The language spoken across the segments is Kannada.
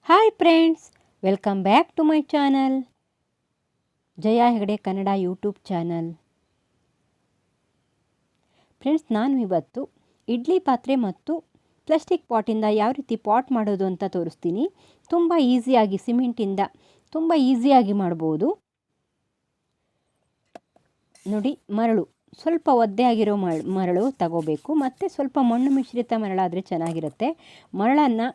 Hi friends, welcome back to my channel Jaya Hegde Kannada YouTube channel. Friends, ನಾನು ಇವತ್ತು ಇಡ್ಲಿ ಪಾತ್ರೆ ಮತ್ತು ಪ್ಲಾಸ್ಟಿಕ್ ಪಾಟಿಂದ ಯಾವ ರೀತಿ ಪಾಟ್ ಮಾಡೋದು ಅಂತ ತೋರಿಸ್ತೀನಿ. ತುಂಬ ಈಸಿಯಾಗಿ ಸಿಮೆಂಟಿಂದ ತುಂಬ ಈಸಿಯಾಗಿ ಮಾಡ್ಬೋದು. ನೋಡಿ, ಮರಳು ಸ್ವಲ್ಪ ಒದ್ದೆ ಆಗಿರೋ ಮರಳು ತಗೋಬೇಕು. ಮತ್ತು ಸ್ವಲ್ಪ ಮಣ್ಣು ಮಿಶ್ರಿತ ಮರಳಾದರೆ ಚೆನ್ನಾಗಿರುತ್ತೆ. ಮರಳನ್ನು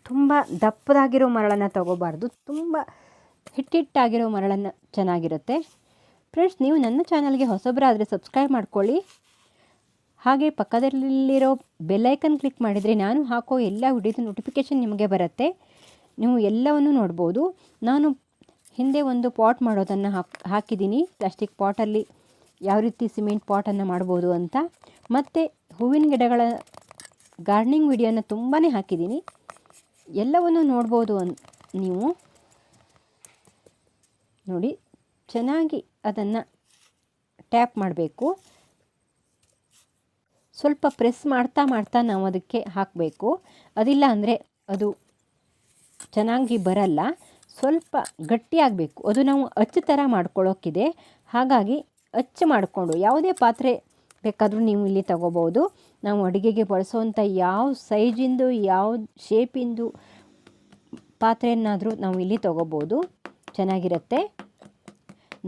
ತುಂಬ ದಪ್ಪದಾಗಿರೋ ಮರಳನ್ನು ತಗೋಬಾರ್ದು, ತುಂಬ ಹಿಟ್ಟಿಟ್ಟಾಗಿರೋ ಮರಳನ್ನು ಚೆನ್ನಾಗಿರುತ್ತೆ. ಫ್ರೆಂಡ್ಸ್, ನೀವು ನನ್ನ ಚಾನಲ್ಗೆ ಹೊಸಬರಾದರೆ ಸಬ್ಸ್ಕ್ರೈಬ್ ಮಾಡ್ಕೊಳ್ಳಿ. ಹಾಗೆ ಪಕ್ಕದಲ್ಲಿರೋ ಬೆಲ್ಲೈಕನ್ ಕ್ಲಿಕ್ ಮಾಡಿದರೆ ನಾನು ಹಾಕೋ ಎಲ್ಲ ವಿಡಿಯೋದ ನೋಟಿಫಿಕೇಷನ್ ನಿಮಗೆ ಬರುತ್ತೆ. ನೀವು ಎಲ್ಲವನ್ನು ನೋಡ್ಬೋದು. ನಾನು ಹಿಂದೆ ಒಂದು ಪಾಟ್ ಮಾಡೋದನ್ನು ಹಾಕಿದ್ದೀನಿ. ಪ್ಲಾಸ್ಟಿಕ್ ಪಾಟಲ್ಲಿ ಯಾವ ರೀತಿ ಸಿಮೆಂಟ್ ಪಾಟನ್ನು ಮಾಡ್ಬೋದು ಅಂತ. ಮತ್ತು ಹೂವಿನ ಗಿಡಗಳ ಗಾರ್ಡನಿಂಗ್ ವಿಡಿಯೋನ ತುಂಬಾ ಹಾಕಿದ್ದೀನಿ. ಎಲ್ಲವನ್ನು ನೋಡ್ಬೋದು. ನೀವು ನೋಡಿ, ಚೆನ್ನಾಗಿ ಅದನ್ನು ಟ್ಯಾಪ್ ಮಾಡಬೇಕು. ಸ್ವಲ್ಪ ಪ್ರೆಸ್ ಮಾಡ್ತಾ ನಾವು ಅದಕ್ಕೆ ಹಾಕಬೇಕು. ಅದಿಲ್ಲ ಅಂದರೆ ಅದು ಚೆನ್ನಾಗಿ ಬರಲ್ಲ. ಸ್ವಲ್ಪ ಗಟ್ಟಿಯಾಗಬೇಕು. ಅದು ನಾವು ಅಚ್ಚು ಥರ ಮಾಡ್ಕೊಳ್ಳೋಕ್ಕಿದೆ. ಹಾಗಾಗಿ ಅಚ್ಚು ಮಾಡಿಕೊಂಡು ಯಾವುದೇ ಪಾತ್ರೆ ಬೇಕಾದರೂ ನೀವು ಇಲ್ಲಿ ತಗೋಬೋದು. ನಾವು ಅಡುಗೆಗೆ ಬಳಸೋವಂಥ ಯಾವ ಸೈಜಿಂದು ಯಾವ ಶೇಪಿಂದು ಪಾತ್ರೆಯನ್ನಾದರೂ ನಾವು ಇಲ್ಲಿ ತಗೋಬೋದು, ಚೆನ್ನಾಗಿರುತ್ತೆ.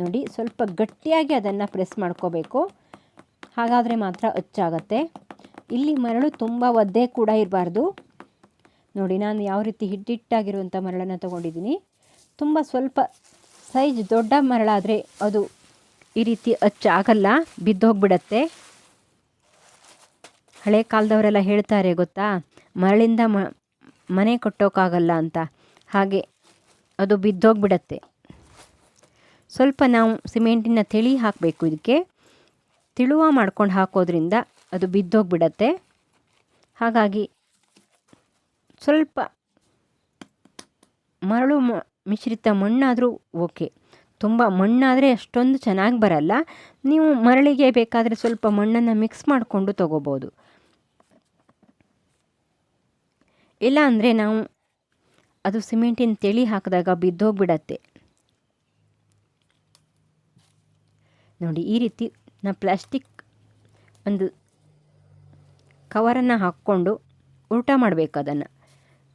ನೋಡಿ, ಸ್ವಲ್ಪ ಗಟ್ಟಿಯಾಗಿ ಅದನ್ನು ಪ್ರೆಸ್ ಮಾಡ್ಕೋಬೇಕು. ಹಾಗಾದರೆ ಮಾತ್ರ ಅಚ್ಚಾಗತ್ತೆ. ಇಲ್ಲಿ ಮರಳು ತುಂಬ ಒದ್ದೆ ಕೂಡ ಇರಬಾರ್ದು. ನೋಡಿ, ನಾನು ಯಾವ ರೀತಿ ಹಿಟ್ಟಿಟ್ಟಾಗಿರುವಂಥ ಮರಳನ್ನು ತೊಗೊಂಡಿದ್ದೀನಿ. ತುಂಬ ಸ್ವಲ್ಪ ಸೈಜ್ ದೊಡ್ಡ ಮರಳಾದರೆ ಅದು ಈ ರೀತಿ ಅಚ್ಚಾಗಲ್ಲ, ಬಿದ್ದೋಗ್ಬಿಡತ್ತೆ. ಹಳೆ ಕಾಲದವರೆಲ್ಲ ಹೇಳ್ತಾರೆ ಗೊತ್ತಾ, ಮರಳಿಂದ ಮನೆ ಕಟ್ಟೋಕ್ಕಾಗಲ್ಲ ಅಂತ. ಹಾಗೆ ಅದು ಬಿದ್ದೋಗ್ಬಿಡತ್ತೆ. ಸ್ವಲ್ಪ ನಾವು ಸಿಮೆಂಟಿನ ತಿಳಿ ಹಾಕಬೇಕು. ಇದಕ್ಕೆ ತಿಳುವ ಮಾಡ್ಕೊಂಡು ಹಾಕೋದ್ರಿಂದ ಅದು ಬಿದ್ದೋಗ್ಬಿಡತ್ತೆ. ಹಾಗಾಗಿ ಸ್ವಲ್ಪ ಮರಳು ಮಿಶ್ರಿತ ಮಣ್ಣಾದರೂ ಓಕೆ. ತುಂಬ ಮಣ್ಣಾದರೆ ಅಷ್ಟೊಂದು ಚೆನ್ನಾಗಿ ಬರಲ್ಲ. ನೀವು ಮರಳಿಗೆ ಬೇಕಾದರೆ ಸ್ವಲ್ಪ ಮಣ್ಣನ್ನು ಮಿಕ್ಸ್ ಮಾಡಿಕೊಂಡು ತೊಗೋಬೋದು. ಇಲ್ಲ ಅಂದರೆ ನಾವು ಅದು ಸಿಮೆಂಟಿನ ತಿಳಿ ಹಾಕಿದಾಗ ಬಿದ್ದೋಗ್ಬಿಡತ್ತೆ. ನೋಡಿ, ಈ ರೀತಿ ನಾವು ಪ್ಲಾಸ್ಟಿಕ್ ಒಂದು ಕವರನ್ನು ಹಾಕ್ಕೊಂಡು ಉಲ್ಟಾ ಮಾಡಬೇಕು. ಅದನ್ನು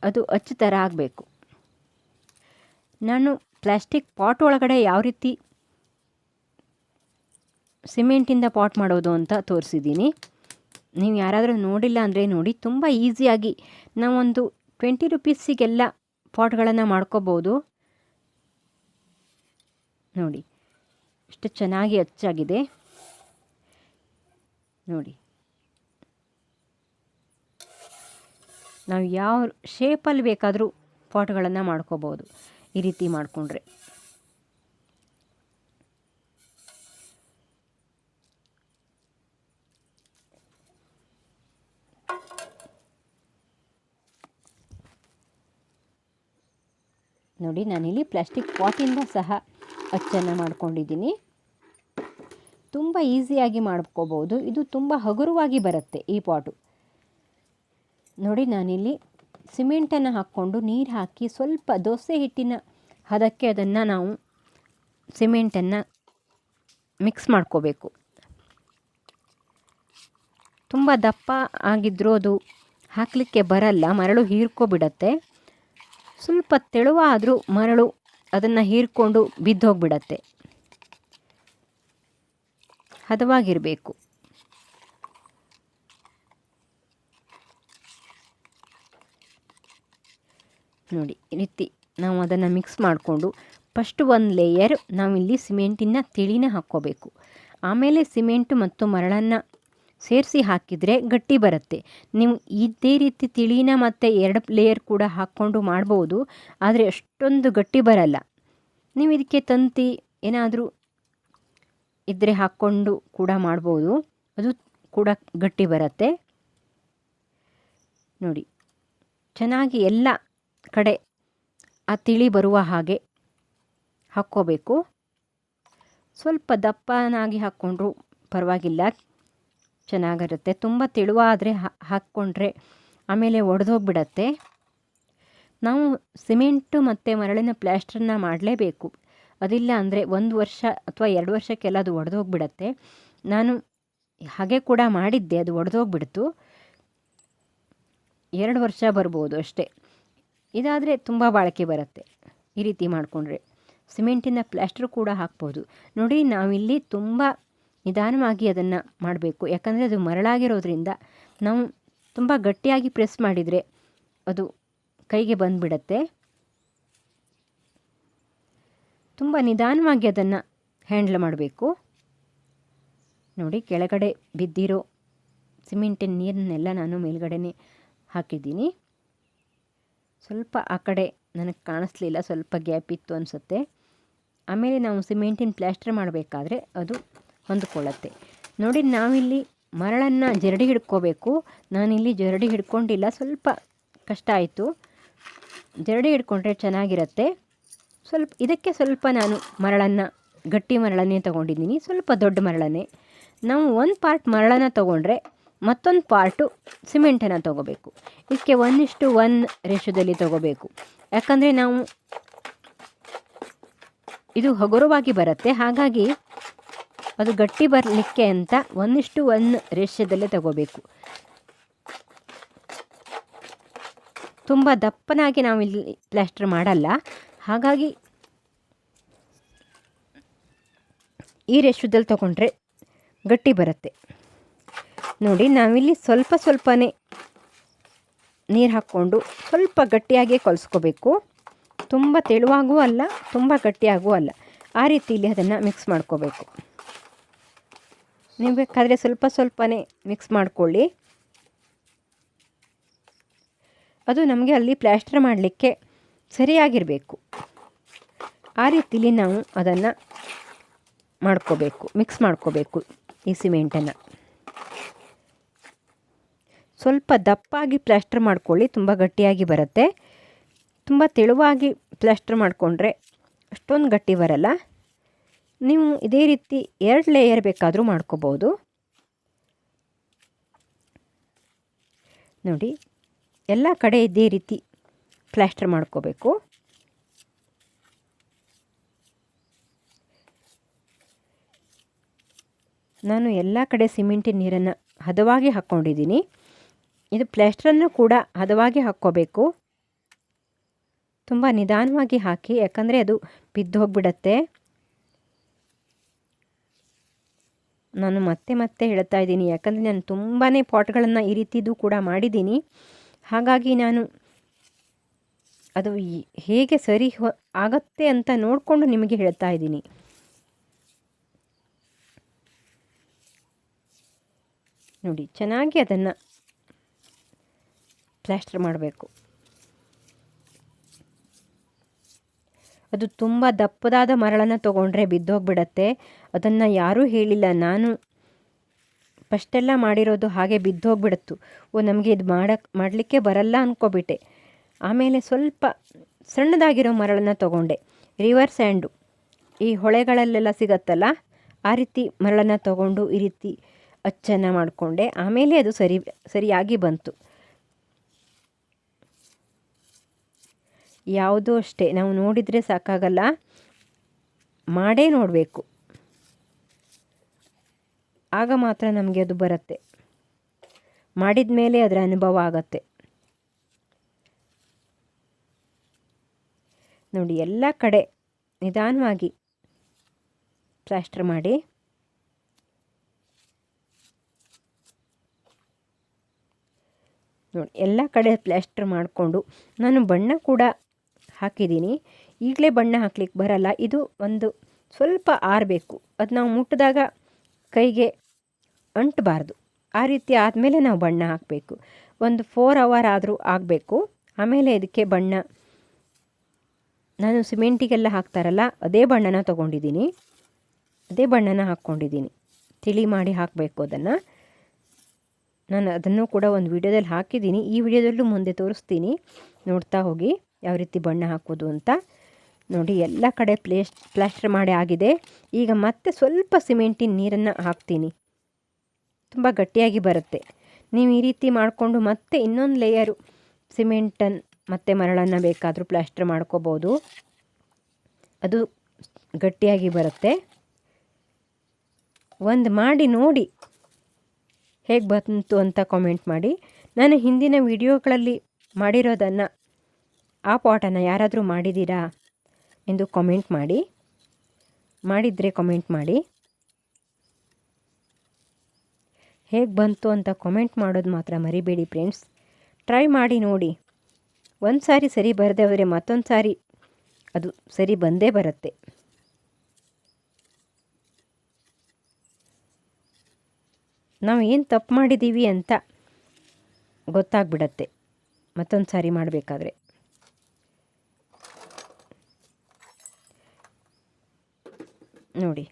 ಅದು ಅಚ್ಚು ಥರ ಆಗಬೇಕು. ನಾನು ಪ್ಲಾಸ್ಟಿಕ್ ಪಾಟ್ ಒಳಗಡೆ ಯಾವ ರೀತಿ ಸಿಮೆಂಟಿಂದ ಪಾಟ್ ಮಾಡೋದು ಅಂತ ತೋರಿಸಿದ್ದೀನಿ. ನೀವು ಯಾರಾದರೂ ನೋಡಿಲ್ಲ ಅಂದರೆ ನೋಡಿ, ತುಂಬ ಈಸಿಯಾಗಿ ನಾವೊಂದು 20 ರೂಪೀಸಿಗೆಲ್ಲ ಪಾಟ್ಗಳನ್ನು ಮಾಡ್ಕೋಬೋದು. ನೋಡಿ, ಎಷ್ಟು ಚೆನ್ನಾಗಿ ಅಚ್ಚಾಗಿದೆ ನೋಡಿ. ನಾವು ಯಾವ ಶೇಪಲ್ಲಿ ಬೇಕಾದರೂ ಪಾಟ್ಗಳನ್ನು ಮಾಡ್ಕೋಬೋದು ಈ ರೀತಿ ಮಾಡಿಕೊಂಡ್ರೆ. ನೋಡಿ, ನಾನಿಲ್ಲಿ ಪ್ಲಾಸ್ಟಿಕ್ ಪಾಟಿಂದ ಸಹ ಅಚ್ಚನ್ನು ಮಾಡ್ಕೊಂಡಿದ್ದೀನಿ. ತುಂಬ ಈಸಿಯಾಗಿ ಮಾಡ್ಕೋಬೋದು. ಇದು ತುಂಬ ಹಗುರವಾಗಿ ಬರುತ್ತೆ ಈ ಪಾಟು. ನೋಡಿ, ನಾನಿಲ್ಲಿ ಸಿಮೆಂಟನ್ನು ಹಾಕ್ಕೊಂಡು ನೀರು ಹಾಕಿ ಸ್ವಲ್ಪ ದೋಸೆ ಹಿಟ್ಟಿನ ಹದಕ್ಕೆ ಅದನ್ನು ನಾವು ಸಿಮೆಂಟನ್ನು ಮಿಕ್ಸ್ ಮಾಡ್ಕೋಬೇಕು. ತುಂಬ ದಪ್ಪ ಆಗಿದ್ರೂ ಅದು ಹಾಕಲಿಕ್ಕೆ ಬರಲ್ಲ, ಮರಳು ಹೀರ್ಕೊಬಿಡತ್ತೆ. ಸ್ವಲ್ಪ ತೆಳುವಾದರೂ ಮರಳು ಅದನ್ನು ಹೀರ್ಕೊಂಡು ಬಿದ್ದೋಗ್ಬಿಡತ್ತೆ. ಹದವಾಗಿರಬೇಕು. ನೋಡಿ, ಈ ರೀತಿ ನಾವು ಅದನ್ನು ಮಿಕ್ಸ್ ಮಾಡಿಕೊಂಡು ಫಸ್ಟ್ ಒಂದು ಲೇಯರ್ ನಾವಿಲ್ಲಿ ಸಿಮೆಂಟಿನ ತಿಳಿನ ಹಾಕ್ಕೋಬೇಕು. ಆಮೇಲೆ ಸಿಮೆಂಟು ಮತ್ತು ಮರಳನ್ನು ಸೇರಿಸಿ ಹಾಕಿದರೆ ಗಟ್ಟಿ ಬರುತ್ತೆ. ನೀವು ಇದೇ ರೀತಿ ತಿಳಿನ ಮತ್ತು 2 ಲೇಯರ್ ಕೂಡ ಹಾಕ್ಕೊಂಡು ಮಾಡ್ಬೋದು, ಆದರೆ ಅಷ್ಟೊಂದು ಗಟ್ಟಿ ಬರಲ್ಲ. ನೀವು ಇದಕ್ಕೆ ತಂತಿ ಏನಾದರೂ ಇದ್ದರೆ ಹಾಕ್ಕೊಂಡು ಕೂಡ ಮಾಡ್ಬೋದು, ಅದು ಕೂಡ ಗಟ್ಟಿ ಬರುತ್ತೆ. ನೋಡಿ, ಚೆನ್ನಾಗಿ ಎಲ್ಲ ಕಡೆ ಆ ತಿಳಿ ಬರುವ ಹಾಗೆ ಹಾಕ್ಕೋಬೇಕು. ಸ್ವಲ್ಪ ದಪ್ಪನಾಗಿ ಹಾಕ್ಕೊಂಡ್ರೂ ಪರವಾಗಿಲ್ಲ, ಚೆನ್ನಾಗಿರುತ್ತೆ. ತುಂಬ ತೆಳುವಾದರೆ ಹಾಕ್ಕೊಂಡ್ರೆ ಆಮೇಲೆ ಒಡೆದೋಗ್ಬಿಡತ್ತೆ. ನಾವು ಸಿಮೆಂಟು ಮತ್ತು ಮರಳಿನ ಪ್ಲ್ಯಾಸ್ಟ್ರನ್ನ ಮಾಡಲೇಬೇಕು. ಅದಿಲ್ಲ ಅಂದರೆ 1 ವರ್ಷ ಅಥವಾ 2 ವರ್ಷಕ್ಕೆಲ್ಲ ಅದು ಒಡೆದೋಗ್ಬಿಡತ್ತೆ. ನಾನು ಹಾಗೆ ಕೂಡ ಮಾಡಿದ್ದೆ, ಅದು ಒಡೆದೋಗ್ಬಿಡ್ತು. 2 ವರ್ಷ ಬರ್ಬೋದು ಅಷ್ಟೇ. ಇದಾದರೆ ತುಂಬ ಬಾಳಿಕೆ ಬರುತ್ತೆ ಈ ರೀತಿ ಮಾಡಿಕೊಂಡ್ರೆ. ಸಿಮೆಂಟಿನ ಪ್ಲ್ಯಾಸ್ಟ್ರ್ ಕೂಡ ಹಾಕ್ಬೋದು. ನೋಡಿ, ನಾವಿಲ್ಲಿ ತುಂಬ ನಿಧಾನವಾಗಿ ಅದನ್ನು ಮಾಡಬೇಕು. ಯಾಕಂದರೆ ಅದು ಮರಳಾಗಿರೋದ್ರಿಂದ ನಾವು ತುಂಬ ಗಟ್ಟಿಯಾಗಿ ಪ್ರೆಸ್ ಮಾಡಿದರೆ ಅದು ಕೈಗೆ ಬಂದುಬಿಡತ್ತೆ. ತುಂಬ ನಿಧಾನವಾಗಿ ಅದನ್ನು ಹ್ಯಾಂಡ್ಲ್ ಮಾಡಬೇಕು. ನೋಡಿ, ಕೆಳಗಡೆ ಬಿದ್ದಿರೋ ಸಿಮೆಂಟಿನ ನೀರನ್ನೆಲ್ಲ ನಾನು ಮೇಲ್ಗಡೆನೇ ಹಾಕಿದ್ದೀನಿ. ಸ್ವಲ್ಪ ಆ ಕಡೆ ನನಗೆ ಕಾಣಿಸ್ಲಿಲ್ಲ, ಸ್ವಲ್ಪ ಗ್ಯಾಪ್ ಇತ್ತು ಅನಿಸುತ್ತೆ. ಆಮೇಲೆ ನಾವು ಸಿಮೆಂಟಿನ ಪ್ಲ್ಯಾಸ್ಟರ್ ಮಾಡಬೇಕಾದ್ರೆ ಅದು ಹೊಂದ್ಕೊಳ್ಳುತ್ತೆ. ನೋಡಿ, ನಾವಿಲ್ಲಿ ಮರಳನ್ನು ಜರಡಿ ಹಿಡ್ಕೋಬೇಕು. ನಾನಿಲ್ಲಿ ಜರಡಿ ಹಿಡ್ಕೊಂಡಿಲ್ಲ, ಸ್ವಲ್ಪ ಕಷ್ಟ ಆಯಿತು. ಜರಡಿ ಹಿಡ್ಕೊಂಡ್ರೆ ಚೆನ್ನಾಗಿರುತ್ತೆ. ಇದಕ್ಕೆ ಸ್ವಲ್ಪ ನಾನು ಮರಳನ್ನು, ಗಟ್ಟಿ ಮರಳನ್ನೇ ತೊಗೊಂಡಿದ್ದೀನಿ, ಸ್ವಲ್ಪ ದೊಡ್ಡ ಮರಳನ್ನೇ. ನಾವು ಒಂದು ಪಾರ್ಟ್ ಮರಳನ್ನು ತೊಗೊಂಡ್ರೆ ಮತ್ತೊಂದು ಪಾರ್ಟು ಸಿಮೆಂಟನ್ನು ತೊಗೋಬೇಕು. ಇದಕ್ಕೆ 1:1 ರೇಷದಲ್ಲಿ ತೊಗೋಬೇಕು. ಯಾಕಂದರೆ ನಾವು ಇದು ಹಗುರವಾಗಿ ಬರುತ್ತೆ, ಹಾಗಾಗಿ ಅದು ಗಟ್ಟಿ ಬರಲಿಕ್ಕೆ ಅಂತ 1:1 ರೇಷದಲ್ಲೇ ತಗೋಬೇಕು. ತುಂಬ ದಪ್ಪನಾಗಿ ನಾವು ಇಲ್ಲಿ ಪ್ಲ್ಯಾಸ್ಟರ್ ಮಾಡಲ್ಲ, ಹಾಗಾಗಿ ಈ ರೇಷದಲ್ಲಿ ತಗೊಂಡ್ರೆ ಗಟ್ಟಿ ಬರುತ್ತೆ. ನೋಡಿ, ನಾವಿಲ್ಲಿ ಸ್ವಲ್ಪನೇ ನೀರು ಹಾಕ್ಕೊಂಡು ಸ್ವಲ್ಪ ಗಟ್ಟಿಯಾಗಿ ಕಲಿಸ್ಕೋಬೇಕು. ತುಂಬ ತೆಳುವಾಗೂ ಅಲ್ಲ, ತುಂಬ ಗಟ್ಟಿಯಾಗೂ ಅಲ್ಲ, ಆ ರೀತಿಯಲ್ಲಿ ಅದನ್ನು ಮಿಕ್ಸ್ ಮಾಡ್ಕೋಬೇಕು. ನೀವು ಬೇಕಾದರೆ ಸ್ವಲ್ಪನೇ ಮಿಕ್ಸ್ ಮಾಡ್ಕೊಳ್ಳಿ. ಅದು ನಮಗೆ ಅಲ್ಲಿ ಪ್ಲ್ಯಾಸ್ಟರ್ ಮಾಡಲಿಕ್ಕೆ ಸರಿಯಾಗಿರಬೇಕು. ಆ ರೀತಿಲಿ ನಾವು ಅದನ್ನು ಮಾಡ್ಕೋಬೇಕು, ಮಿಕ್ಸ್ ಮಾಡ್ಕೋಬೇಕು ಈ ಸಿಮೆಂಟನ್ನು. ಸ್ವಲ್ಪ ದಪ್ಪಾಗಿ ಪ್ಲ್ಯಾಸ್ಟರ್ ಮಾಡ್ಕೊಳ್ಳಿ, ತುಂಬ ಗಟ್ಟಿಯಾಗಿ ಬರುತ್ತೆ. ತುಂಬ ತೆಳುವಾಗಿ ಪ್ಲ್ಯಾಸ್ಟರ್ ಮಾಡಿಕೊಂಡ್ರೆ ಅಷ್ಟೊಂದು ಗಟ್ಟಿ ಬರಲ್ಲ. ನೀವು ಇದೇ ರೀತಿ 2 ಲೇಯರ್ ಬೇಕಾದರೂ ಮಾಡ್ಕೋಬೋದು. ನೋಡಿ, ಎಲ್ಲ ಕಡೆ ಇದೇ ರೀತಿ ಪ್ಲ್ಯಾಸ್ಟರ್ ಮಾಡ್ಕೋಬೇಕು. ನಾನು ಎಲ್ಲ ಕಡೆ ಸಿಮೆಂಟಿನ ನೀರನ್ನು ಹದವಾಗಿ ಹಾಕ್ಕೊಂಡಿದ್ದೀನಿ. ಇದು ಪ್ಲ್ಯಾಸ್ಟರನ್ನು ಕೂಡ ಹದವಾಗಿ ಹಾಕ್ಕೋಬೇಕು. ತುಂಬ ನಿಧಾನವಾಗಿ ಹಾಕಿ, ಯಾಕಂದರೆ ಅದು ಬಿದ್ದು ಹೋಗಿಬಿಡತ್ತೆ. ನಾನು ಮತ್ತೆ ಹೇಳ್ತಾ ಇದ್ದೀನಿ, ಯಾಕಂದರೆ ನಾನು ತುಂಬಾ ಪಾಟ್ಗಳನ್ನು ಈ ರೀತಿದು ಕೂಡ ಮಾಡಿದ್ದೀನಿ. ಹಾಗಾಗಿ ನಾನು ಅದು ಹೇಗೆ ಸರಿ ಆಗತ್ತೆ ಅಂತ ನೋಡಿಕೊಂಡು ನಿಮಗೆ ಹೇಳ್ತಾ ಇದ್ದೀನಿ. ನೋಡಿ, ಚೆನ್ನಾಗಿ ಅದನ್ನು ಪ್ಲ್ಯಾಸ್ಟರ್ ಮಾಡಬೇಕು. ಅದು ತುಂಬ ದಪ್ಪದಾದ ಮರಳನ್ನು ತೊಗೊಂಡ್ರೆ ಬಿದ್ದೋಗ್ಬಿಡತ್ತೆ. ಅದನ್ನು ಯಾರೂ ಹೇಳಿಲ್ಲ, ನಾನು ಫಸ್ಟೆಲ್ಲ ಮಾಡಿರೋದು ಹಾಗೆ ಬಿದ್ದೋಗ್ಬಿಡತ್ತು. ನಮಗೆ ಇದು ಮಾಡಲಿಕ್ಕೆ ಬರಲ್ಲ ಅಂದ್ಕೊಬಿಟ್ಟೆ. ಆಮೇಲೆ ಸ್ವಲ್ಪ ಸಣ್ಣದಾಗಿರೋ ಮರಳನ್ನು ತೊಗೊಂಡೆ. ರಿವರ್ ಸ್ಯಾಂಡು ಈ ಹೊಳೆಗಳಲ್ಲೆಲ್ಲ ಸಿಗತ್ತಲ್ಲ, ಆ ರೀತಿ ಮರಳನ್ನು ತೊಗೊಂಡು ಈ ರೀತಿ ಅಚ್ಚನ್ನು ಮಾಡಿಕೊಂಡೆ. ಆಮೇಲೆ ಅದು ಸರಿಯಾಗಿ ಬಂತು. ಯಾವುದೂ ಅಷ್ಟೇ, ನಾವು ನೋಡಿದರೆ ಸಾಕಾಗಲ್ಲ, ಮಾಡೇ ನೋಡಬೇಕು. ಆಗ ಮಾತ್ರ ನಮಗೆ ಅದು ಬರುತ್ತೆ. ಮಾಡಿದ ಮೇಲೆ ಅದರ ಅನುಭವ ಆಗತ್ತೆ. ನೋಡಿ, ಎಲ್ಲ ಕಡೆ ನಿಧಾನವಾಗಿ ಪ್ಲ್ಯಾಸ್ಟರ್ ಮಾಡಿ. ನೋಡಿ, ಎಲ್ಲ ಕಡೆ ಪ್ಲ್ಯಾಸ್ಟರ್ ಮಾಡಿಕೊಂಡು ನಾನು ಬಣ್ಣ ಕೂಡ ಹಾಕಿದ್ದೀನಿ. ಈಗಲೇ ಬಣ್ಣ ಹಾಕ್ಲಿಕ್ಕೆ ಬರಲ್ಲ, ಇದು ಒಂದು ಸ್ವಲ್ಪ ಆರಬೇಕು. ಅದು ನಾವು ಮುಟ್ಟಿದಾಗ ಕೈಗೆ ಅಂಟಬಾರ್ದು. ಆ ರೀತಿ ಆದಮೇಲೆ ನಾವು ಬಣ್ಣ ಹಾಕಬೇಕು. ಒಂದು 4 ಅವರ್ ಆದರೂ ಆಗಬೇಕು. ಆಮೇಲೆ ಇದಕ್ಕೆ ಬಣ್ಣ, ನಾನು ಸಿಮೆಂಟಿಗೆಲ್ಲ ಹಾಕ್ತಾರಲ್ಲ ಅದೇ ಬಣ್ಣನ ತೊಗೊಂಡಿದ್ದೀನಿ, ಅದೇ ಬಣ್ಣನ ಹಾಕ್ಕೊಂಡಿದ್ದೀನಿ. ತಿಳಿ ಮಾಡಿ ಹಾಕಬೇಕು ಅದನ್ನು. ನಾನು ಅದನ್ನು ಕೂಡ ಒಂದು ವಿಡಿಯೋದಲ್ಲಿ ಹಾಕಿದ್ದೀನಿ. ಈ ವಿಡಿಯೋದಲ್ಲೂ ಮುಂದೆ ತೋರಿಸ್ತೀನಿ, ನೋಡ್ತಾ ಹೋಗಿ ಯಾವ ರೀತಿ ಬಣ್ಣ ಹಾಕೋದು ಅಂತ. ನೋಡಿ, ಎಲ್ಲ ಕಡೆ ಪ್ಲ್ಯಾಸ್ಟರ್ ಮಾಡಿ ಆಗಿದೆ. ಈಗ ಮತ್ತೆ ಸ್ವಲ್ಪ ಸಿಮೆಂಟಿನ ನೀರನ್ನು ಹಾಕ್ತೀನಿ, ತುಂಬ ಗಟ್ಟಿಯಾಗಿ ಬರುತ್ತೆ. ನೀವು ಈ ರೀತಿ ಮಾಡಿಕೊಂಡು ಮತ್ತೆ ಇನ್ನೊಂದು ಲೇಯರು ಸಿಮೆಂಟನ್ನು ಮತ್ತೆ ಮರಳನ್ನು ಬೇಕಾದರೂ ಪ್ಲಾಸ್ಟರ್ ಮಾಡ್ಕೋಬೋದು. ಅದು ಗಟ್ಟಿಯಾಗಿ ಬರುತ್ತೆ. ಒಂದು ಮಾಡಿ ನೋಡಿ ಹೇಗೆ ಬಂತು ಅಂತ ಕಾಮೆಂಟ್ ಮಾಡಿ. ನಾನು ಹಿಂದಿನ ವಿಡಿಯೋಗಳಲ್ಲಿ ಮಾಡಿರೋದನ್ನು, ಆ ಪಾಟನ್ನು ಯಾರಾದರೂ ಮಾಡಿದ್ದೀರಾ ಎಂದು ಕಾಮೆಂಟ್ ಮಾಡಿ. ಮಾಡಿದರೆ ಕಾಮೆಂಟ್ ಮಾಡಿ. ಹೇಗೆ ಬಂತು ಅಂತ ಕಾಮೆಂಟ್ ಮಾಡೋದು ಮಾತ್ರ ಮರಿಬೇಡಿ ಫ್ರೆಂಡ್ಸ್. ಟ್ರೈ ಮಾಡಿ ನೋಡಿ. ಒಂದು ಸಾರಿ ಸರಿ ಬರದೆ ಹೋದರೆ ಮತ್ತೊಂದು ಸಾರಿ ಅದು ಸರಿ ಬಂದೇ ಬರುತ್ತೆ. ನಾವು ಏನು ತಪ್ಪು ಮಾಡಿದ್ದೀವಿ ಅಂತ ಗೊತ್ತಾಗ್ಬಿಡತ್ತೆ ಮತ್ತೊಂದು ಸಾರಿ ಮಾಡಬೇಕಾದ್ರೆ. ನೋಡಿ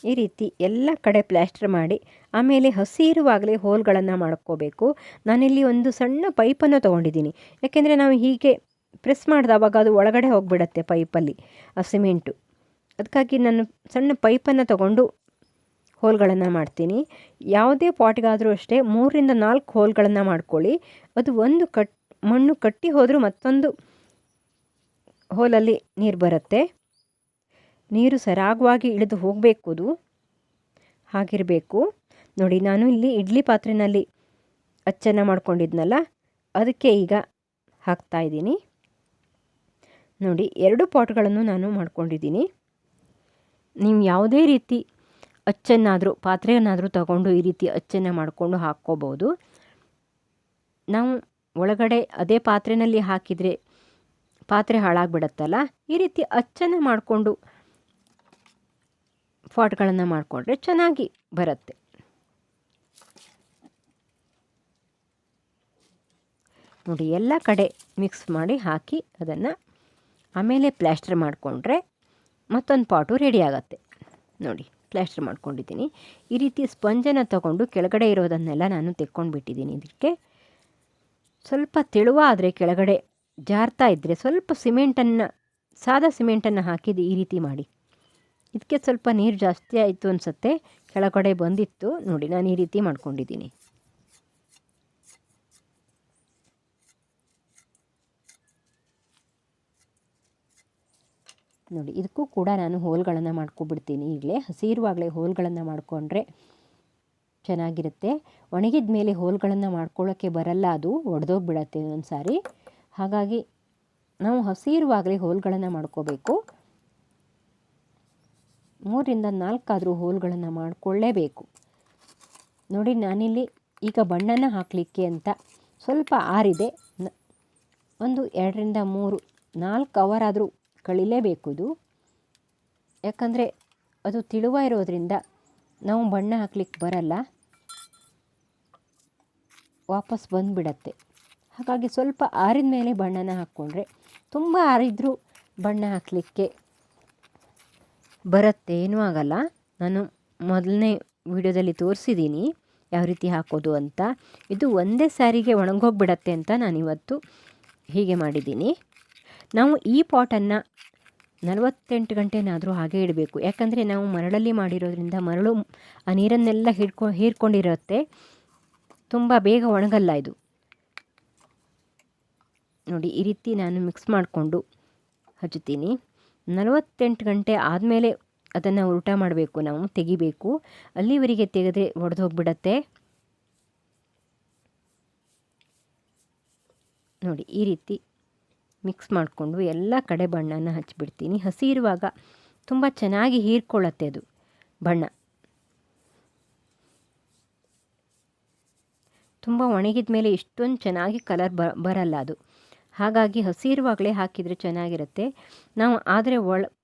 ಈ ರೀತಿ ಎಲ್ಲ ಕಡೆ ಪ್ಲಾಸ್ಟರ್ ಮಾಡಿ ಆಮೇಲೆ ಹಸಿ ಇರುವಾಗಲೇ ಹೋಲ್ಗಳನ್ನು ಮಾಡ್ಕೋಬೇಕು. ನಾನಿಲ್ಲಿ ಒಂದು ಸಣ್ಣ ಪೈಪನ್ನು ತೊಗೊಂಡಿದ್ದೀನಿ. ಯಾಕೆಂದರೆ ನಾವು ಹೀಗೆ ಪ್ರೆಸ್ ಮಾಡಿದವಾಗ ಅದು ಒಳಗಡೆ ಹೋಗಿಬಿಡತ್ತೆ ಪೈಪಲ್ಲಿ ಆ ಸಿಮೆಂಟು. ಅದಕ್ಕಾಗಿ ನಾನು ಸಣ್ಣ ಪೈಪನ್ನು ತಗೊಂಡು ಹೋಲ್ಗಳನ್ನು ಮಾಡ್ತೀನಿ. ಯಾವುದೇ ಪಾಟ್ಗಾದರೂ ಅಷ್ಟೇ 3ರಿಂದ 4 ಹೋಲ್ಗಳನ್ನು ಮಾಡ್ಕೊಳ್ಳಿ. ಅದು ಒಂದು ಮಣ್ಣು ಕಟ್ಟಿ ಹೋದರೂ ಮತ್ತೊಂದು ಹೋಲಲ್ಲಿ ನೀರು ಬರುತ್ತೆ. ನೀರು ಸರಾಗವಾಗಿ ಇಳಿದು ಹೋಗಬೇಕು, ಅದು ಹಾಗಿರಬೇಕು. ನೋಡಿ ನಾನು ಇಲ್ಲಿ ಇಡ್ಲಿ ಪಾತ್ರೆಯಲ್ಲಿ ಅಚ್ಚನ್ನು ಮಾಡ್ಕೊಂಡಿದ್ನಲ್ಲ, ಅದಕ್ಕೆ ಈಗ ಹಾಕ್ತಾಯಿದ್ದೀನಿ. ನೋಡಿ 2 ಪಾಟ್ಗಳನ್ನು ನಾನು ಮಾಡ್ಕೊಂಡಿದ್ದೀನಿ. ನೀವು ಯಾವುದೇ ರೀತಿ ಅಚ್ಚನ್ನಾದರೂ ಪಾತ್ರೆಯನ್ನಾದರೂ ತಗೊಂಡು ಈ ರೀತಿ ಅಚ್ಚನ್ನು ಮಾಡಿಕೊಂಡು ಹಾಕ್ಕೋಬೋದು. ನಾವು ಒಳಗಡೆ ಅದೇ ಪಾತ್ರೆಯಲ್ಲಿ ಹಾಕಿದರೆ ಪಾತ್ರೆ ಹಾಳಾಗಿಬಿಡತ್ತಲ್ಲ, ಈ ರೀತಿ ಅಚ್ಚನ್ನು ಮಾಡಿಕೊಂಡು ಪಾಟ್ಗಳನ್ನು ಮಾಡಿಕೊಂಡ್ರೆ ಚೆನ್ನಾಗಿ ಬರುತ್ತೆ. ನೋಡಿ ಎಲ್ಲ ಕಡೆ ಮಿಕ್ಸ್ ಮಾಡಿ ಹಾಕಿ ಅದನ್ನು ಆಮೇಲೆ ಪ್ಲಾಸ್ಟರ್ ಮಾಡಿಕೊಂಡ್ರೆ ಮತ್ತೊಂದು ಪಾಟು ರೆಡಿ ಆಗುತ್ತೆ. ನೋಡಿ ಪ್ಲಾಸ್ಟರ್ ಮಾಡ್ಕೊಂಡಿದ್ದೀನಿ. ಈ ರೀತಿ ಸ್ಪಂಜನ್ನು ತಗೊಂಡು ಕೆಳಗಡೆ ಇರೋದನ್ನೆಲ್ಲ ನಾನು ತೆಕ್ಕೊಂಡು ಬಿಟ್ಟಿದ್ದೀನಿ. ಇದಕ್ಕೆ ಸ್ವಲ್ಪ ತೆಳುವಾದರೆ ಕೆಳಗಡೆ ಜಾರ್ತಾ ಇದ್ದರೆ ಸ್ವಲ್ಪ ಸಿಮೆಂಟನ್ನು, ಸಾದಾ ಸಿಮೆಂಟನ್ನು ಹಾಕಿದ್ದು ಈ ರೀತಿ ಮಾಡಿ. ಇದಕ್ಕೆ ಸ್ವಲ್ಪ ನೀರು ಜಾಸ್ತಿ ಆಯಿತು ಅನಿಸುತ್ತೆ, ಕೆಳಗಡೆ ಬಂದಿತ್ತು. ನೋಡಿ ನಾನು ಈ ರೀತಿ ಮಾಡ್ಕೊಂಡಿದ್ದೀನಿ. ನೋಡಿ ಇದಕ್ಕೂ ಕೂಡ ನಾನು ಹೋಲ್ಗಳನ್ನು ಮಾಡ್ಕೊಬಿಡ್ತೀನಿ. ಈಗಲೇ ಹಸಿ ಇರುವಾಗಲೇ ಹೋಲ್ಗಳನ್ನು ಮಾಡಿಕೊಂಡ್ರೆ ಚೆನ್ನಾಗಿರುತ್ತೆ. ಒಣಗಿದ ಮೇಲೆ ಹೋಲ್ಗಳನ್ನು ಮಾಡ್ಕೊಳ್ಳೋಕ್ಕೆ ಬರಲ್ಲ, ಅದು ಒಡೆದೋಗ್ಬಿಡತ್ತೆ ಒಂದೊಂದು ಸಾರಿ. ಹಾಗಾಗಿ ನಾವು ಹಸಿ ಇರುವಾಗಲೇ ಹೋಲ್ಗಳನ್ನು ಮಾಡ್ಕೋಬೇಕು. 3ರಿಂದ 4 ಆದರೂ ಹೋಲ್ಗಳನ್ನು ಮಾಡಿಕೊಳ್ಳೇಬೇಕು. ನೋಡಿ ನಾನಿಲ್ಲಿ ಈಗ ಬಣ್ಣನ ಹಾಕಲಿಕ್ಕೆ ಅಂತ ಸ್ವಲ್ಪ ಆರಿದೆ. ಒಂದು 2ರಿಂದ 3 4 ಅವರ್ ಆದರೂ ಕಳಿಲೇಬೇಕು ಇದು. ಯಾಕಂದರೆ ಅದು ತಿಳುವ ಇರೋದ್ರಿಂದ ನಾವು ಬಣ್ಣ ಹಾಕ್ಲಿಕ್ಕೆ ಬರಲ್ಲ, ವಾಪಸ್ ಬಂದುಬಿಡತ್ತೆ. ಹಾಗಾಗಿ ಸ್ವಲ್ಪ ಆರಿದ ಮೇಲೆ ಬಣ್ಣನ ಹಾಕ್ಕೊಂಡ್ರೆ, ತುಂಬ ಆರಿದ್ರೂ ಬಣ್ಣ ಹಾಕಲಿಕ್ಕೆ ಬರುತ್ತೆ, ಏನೂ ಆಗಲ್ಲ. ನಾನು ಮೊದಲನೇ ವಿಡಿಯೋದಲ್ಲಿ ತೋರಿಸಿದ್ದೀನಿ ಯಾವ ರೀತಿ ಹಾಕೋದು ಅಂತ. ಇದು ಒಂದೇ ಸಾರಿಗೆ ಒಣಗೋಗ್ಬಿಡತ್ತೆ ಅಂತ ನಾನಿವತ್ತು ಹೀಗೆ ಮಾಡಿದ್ದೀನಿ. ನಾವು ಈ ಪಾಟನ್ನು 48 ಗಂಟೆನಾದರೂ ಹಾಗೆ ಇಡಬೇಕು. ಯಾಕಂದರೆ ನಾವು ಮರಳಲ್ಲಿ ಮಾಡಿರೋದ್ರಿಂದ ಮರಳು ಆ ನೀರನ್ನೆಲ್ಲ ಹೀರ್ಕೊಂಡಿರುತ್ತೆ, ತುಂಬ ಬೇಗ ಒಣಗಲ್ಲ ಇದು. ನೋಡಿ ಈ ರೀತಿ ನಾನು ಮಿಕ್ಸ್ ಮಾಡಿಕೊಂಡು ಹಚ್ಚುತ್ತೀನಿ. 48 ಗಂಟೆ ಆದಮೇಲೆ ಅದನ್ನು ಉಲ್ಟ ಮಾಡಬೇಕು, ನಾವು ತೆಗಿಬೇಕು. ಅಲ್ಲಿವರೆಗೆ ತೆಗೆದ್ರೆ ಒಡೆದು ಹೋಗಿಬಿಡತ್ತೆ. ನೋಡಿ ಈ ರೀತಿ ಮಿಕ್ಸ್ ಮಾಡಿಕೊಂಡು ಎಲ್ಲ ಕಡೆ ಬಣ್ಣನ ಹಚ್ಚಿಬಿಡ್ತೀನಿ. ಹಸಿ ಇರುವಾಗ ತುಂಬ ಚೆನ್ನಾಗಿ ಹೀರ್ಕೊಳ್ಳುತ್ತೆ ಅದು ಬಣ್ಣ. ತುಂಬ ಒಣಗಿದ ಮೇಲೆ ಇಷ್ಟೊಂದು ಚೆನ್ನಾಗಿ ಕಲರ್ ಬರಲ್ಲ ಅದು. ಹಾಗಾಗಿ ಹಸಿ ಇರುವಾಗಲೇ ಹಾಕಿದರೆ ಚೆನ್ನಾಗಿರುತ್ತೆ. ನಾವು ಆದರೆ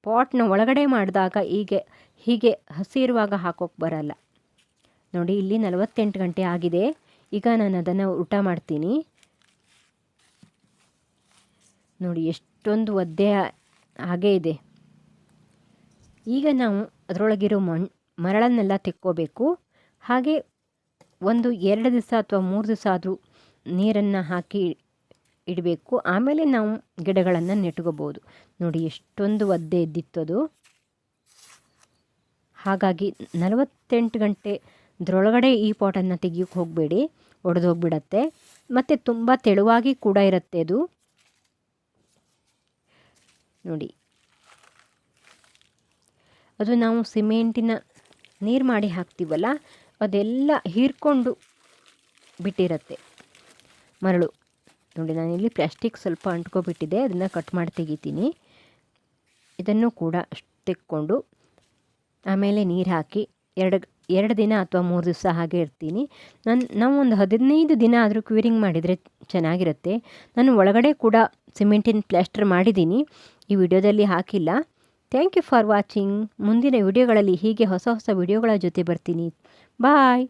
ಪಾಟ್ನ ಒಳಗಡೆ ಮಾಡಿದಾಗ ಹೀಗೆ ಹಸಿ ಇರುವಾಗ ಹಾಕೋಕ್ಕೆ ಬರಲ್ಲ. ನೋಡಿ ಇಲ್ಲಿ 48 ಗಂಟೆ ಆಗಿದೆ. ಈಗ ನಾನು ಅದನ್ನು ಊಟ ಮಾಡ್ತೀನಿ. ನೋಡಿ ಎಷ್ಟೊಂದು ಒದ್ದೆ ಹಾಗೇ ಇದೆ. ಈಗ ನಾವು ಅದರೊಳಗಿರೋ ಮರಳನ್ನೆಲ್ಲ ತೆಕ್ಕೋಬೇಕು. ಹಾಗೆ ಒಂದು 2 ದಿವಸ ಅಥವಾ 3 ದಿವಸ ಆದರೂ ನೀರನ್ನು ಹಾಕಿ ಇಡಬೇಕು. ಆಮೇಲೆ ನಾವು ಗಿಡಗಳನ್ನು ನೆಟ್ಕೋಬೋದು. ನೋಡಿ ಎಷ್ಟೊಂದು ಒದ್ದೆ ಇದ್ದಿತ್ತದು. ಹಾಗಾಗಿ 48 ಗಂಟೆ ಅದರೊಳಗಡೆ ಈ ಪಾಟನ್ನು ತೆಗಿಯೋಕ್ಕೆ ಹೋಗಬೇಡಿ, ಒಡೆದೋಗ್ಬಿಡತ್ತೆ. ಮತ್ತು ತುಂಬ ತೆಳುವಾಗಿ ಕೂಡ ಇರುತ್ತೆ ಅದು. ನೋಡಿ, ಅದು ನಾವು ಸಿಮೆಂಟಿನ ನೀರು ಮಾಡಿ ಹಾಕ್ತೀವಲ್ಲ, ಅದೆಲ್ಲ ಹೀರ್ಕೊಂಡು ಬಿಟ್ಟಿರುತ್ತೆ ಮರಳು. ನೋಡಿ, ನಾನಿಲ್ಲಿ ಪ್ಲಾಸ್ಟಿಕ್ ಸ್ವಲ್ಪ ಅಂಟ್ಕೊಬಿಟ್ಟಿದೆ, ಅದನ್ನು ಕಟ್ ಮಾಡಿ ತೆಗಿತೀನಿ. ಇದನ್ನು ಕೂಡ ತೆಕ್ಕೊಂಡು ಆಮೇಲೆ ನೀರು ಹಾಕಿ ಎರಡು ದಿನ ಅಥವಾ 3 ದಿವಸ ಹಾಗೆ ಇರ್ತೀನಿ. ನಾವು ಒಂದು 15 ದಿನ ಆದರೂ ಕ್ಯೂರಿಂಗ್ ಮಾಡಿದರೆ ಚೆನ್ನಾಗಿರುತ್ತೆ. ನಾನು ಒಳಗಡೆ ಕೂಡ ಸಿಮೆಂಟಿನ ಪ್ಲಾಸ್ಟರ್ ಮಾಡಿದ್ದೀನಿ, ಈ ವಿಡಿಯೋದಲ್ಲಿ ಹಾಕಿಲ್ಲ. Thank you for watching. ಮುಂದಿನ ವಿಡಿಯೋಗಳಲ್ಲಿ ಹೀಗೆ ಹೊಸ ಹೊಸ ವಿಡಿಯೋಗಳ ಜೊತೆ ಬರ್ತೀನಿ. ಬಾಯ್.